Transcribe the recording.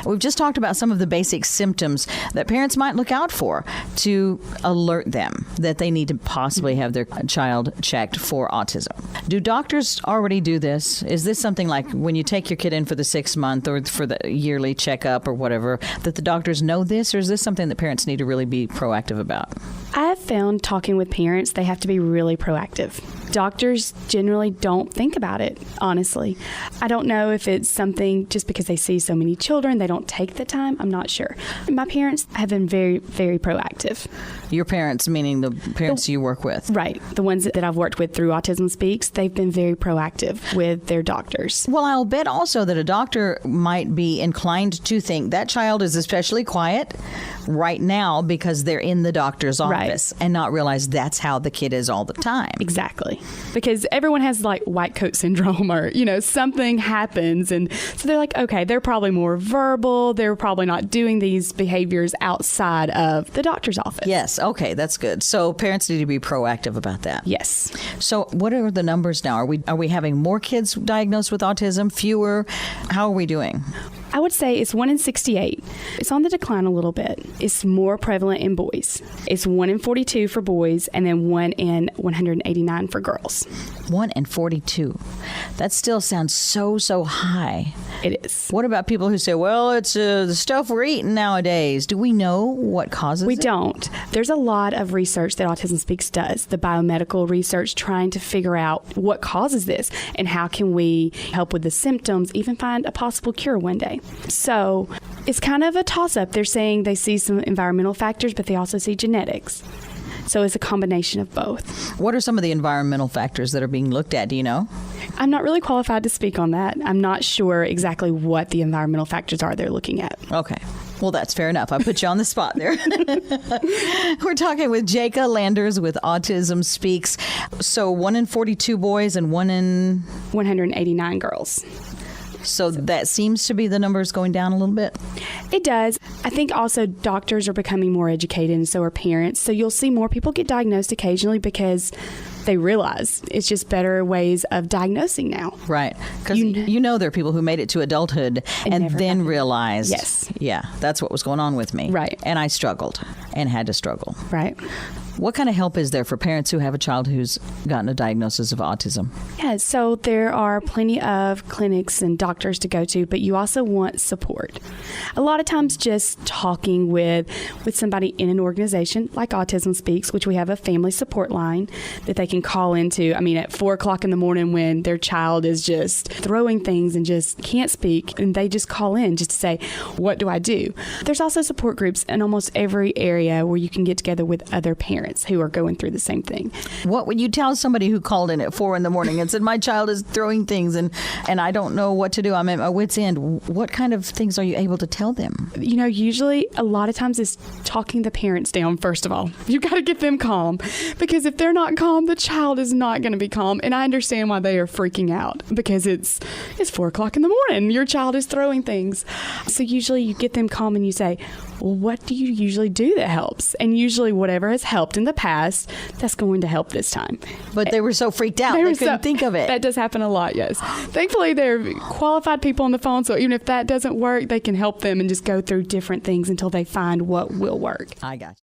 We've just talked about some of the basic symptoms that parents might look out for to alert them that they need to possibly have their child checked for autism. Do doctors already do this? Is this something like when you take your kid in for the 6 month or for the yearly checkup or whatever, that the doctors know this, or is this something that parents need to really be proactive about? I have found talking with parents, they have to be really proactive. Doctors generally don't think about it, honestly. I don't know if it's something just because they see so many children, they don't take the time. I'm not sure. My parents have been very, very proactive. Your parents, meaning the parents you work with? Right. The ones that I've worked with through Autism Speaks, they've been very proactive with their doctors. Well, I'll bet also that a doctor might be inclined to think that child is especially quiet right now because they're in the doctor's office and not realize that's how the kid is all the time. Exactly. Because everyone has like white coat syndrome or, something happens. And so they're like, okay, they're probably more verbal. They're probably not doing these behaviors outside of the doctor's office. Yes. Okay. That's good. So parents need to be proactive about that. Yes. So what are the numbers now? Are we having more kids diagnosed with autism? Fewer? How are we doing? I would say it's 1 in 68. It's on the decline a little bit. It's more prevalent in boys. It's 1 in 42 for boys and then 1 in 189 for girls. 1 in 42. That still sounds so high. It is. What about people who say, well, it's the stuff we're eating nowadays? Do we know what causes it? We don't. There's a lot of research that Autism Speaks does, the biomedical research, trying to figure out what causes this and how can we help with the symptoms, even find a possible cure one day. So it's kind of a toss-up. They're saying they see some environmental factors, but they also see genetics. So it's a combination of both. What are some of the environmental factors that are being looked at? Do you know? I'm not really qualified to speak on that. I'm not sure exactly what the environmental factors are they're looking at. Okay. Well, that's fair enough. I put you on the spot there. We're talking with Jayca Landers with Autism Speaks. So 1 in 42 boys and 1 in 189 girls. So that seems to be the numbers going down a little bit? It does. I think also doctors are becoming more educated and so are parents. So you'll see more people get diagnosed occasionally because they realize it's just better ways of diagnosing now. Right. Because there are people who made it to adulthood and then realized, yeah, that's what was going on with me. Right. And I struggled and had to struggle. Right. What kind of help is there for parents who have a child who's gotten a diagnosis of autism? Yeah, so there are plenty of clinics and doctors to go to, but you also want support. A lot of times just talking with somebody in an organization like Autism Speaks, which we have a family support line that they can call into. I mean, at 4 o'clock in the morning when their child is just throwing things and just can't speak, and they just call in just to say, what do I do? There's also support groups in almost every area where you can get together with other parents who are going through the same thing. What would you tell somebody who called in at 4 in the morning and said, my child is throwing things and I don't know what to do? I'm at my wit's end. What kind of things are you able to tell them? Usually a lot of times it's talking the parents down, first of all. You've got to get them calm, because if they're not calm, the child is not going to be calm. And I understand why they are freaking out, because it's 4 o'clock in the morning. Your child is throwing things. So usually you get them calm and you say, well, what do you usually do that helps? And usually whatever has helped in the past, that's going to help this time. But they were so freaked out, they couldn't think of it. That does happen a lot, yes. Thankfully, they're qualified people on the phone, so even if that doesn't work, they can help them and just go through different things until they find what will work. I got you.